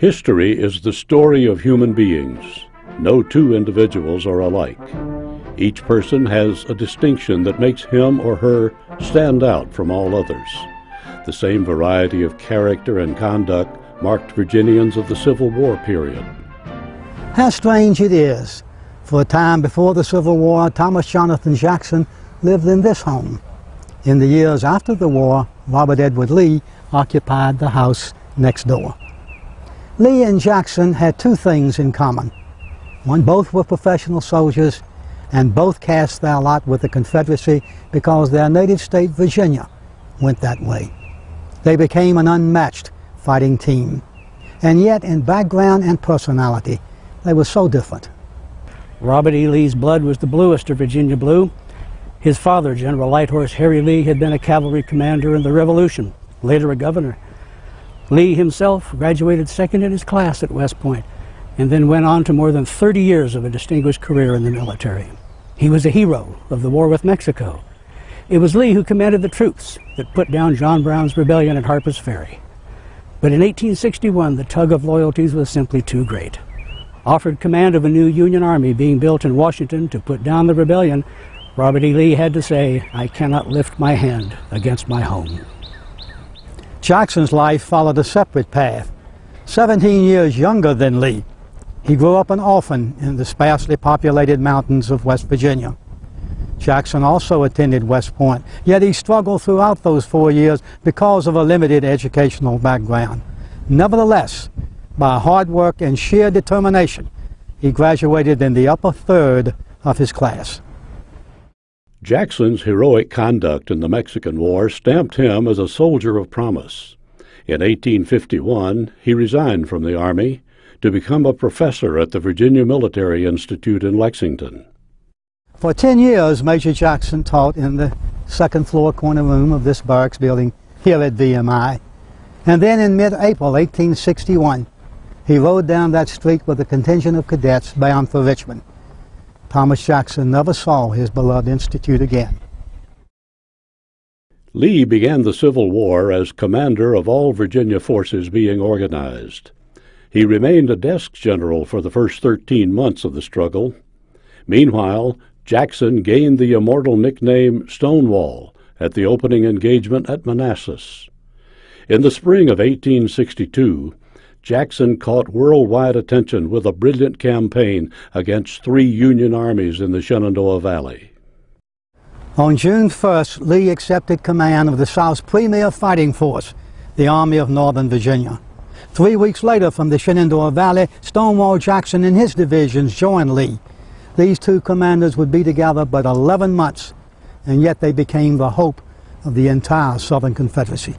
History is the story of human beings. No two individuals are alike. Each person has a distinction that makes him or her stand out from all others. The same variety of character and conduct marked Virginians of the Civil War period. How strange it is. For a time before the Civil War, Thomas Jonathan Jackson lived in this home. In the years after the war, Robert Edward Lee occupied the house next door. Lee and Jackson had two things in common. One, both were professional soldiers, and both cast their lot with the Confederacy because their native state, Virginia, went that way. They became an unmatched fighting team. And yet, in background and personality, they were so different. Robert E. Lee's blood was the bluest of Virginia blue. His father, General Light Horse Harry Lee, had been a cavalry commander in the Revolution, later a governor. Lee himself graduated second in his class at West Point, and then went on to more than 30 years of a distinguished career in the military. He was a hero of the war with Mexico. It was Lee who commanded the troops that put down John Brown's rebellion at Harper's Ferry. But in 1861, the tug of loyalties was simply too great. Offered command of a new Union army being built in Washington to put down the rebellion, Robert E. Lee had to say, "I cannot lift my hand against my home." Jackson's life followed a separate path. 17 years younger than Lee, he grew up an orphan in the sparsely populated mountains of West Virginia. Jackson also attended West Point, yet he struggled throughout those 4 years because of a limited educational background. Nevertheless, by hard work and sheer determination, he graduated in the upper third of his class. Jackson's heroic conduct in the Mexican War stamped him as a soldier of promise. In 1851, he resigned from the Army to become a professor at the Virginia Military Institute in Lexington. For 10 years, Major Jackson taught in the second-floor corner room of this barracks building here at VMI. And then in mid-April 1861, he rode down that street with a contingent of cadets bound for Richmond. Thomas Jackson never saw his beloved institute again. Lee began the Civil War as commander of all Virginia forces being organized. He remained a desk general for the first 13 months of the struggle. Meanwhile, Jackson gained the immortal nickname Stonewall at the opening engagement at Manassas. In the spring of 1862, Jackson caught worldwide attention with a brilliant campaign against 3 Union armies in the Shenandoah Valley. On June 1st, Lee accepted command of the South's premier fighting force, the Army of Northern Virginia. 3 weeks later, from the Shenandoah Valley, Stonewall Jackson and his divisions joined Lee. These two commanders would be together but 11 months, and yet they became the hope of the entire Southern Confederacy.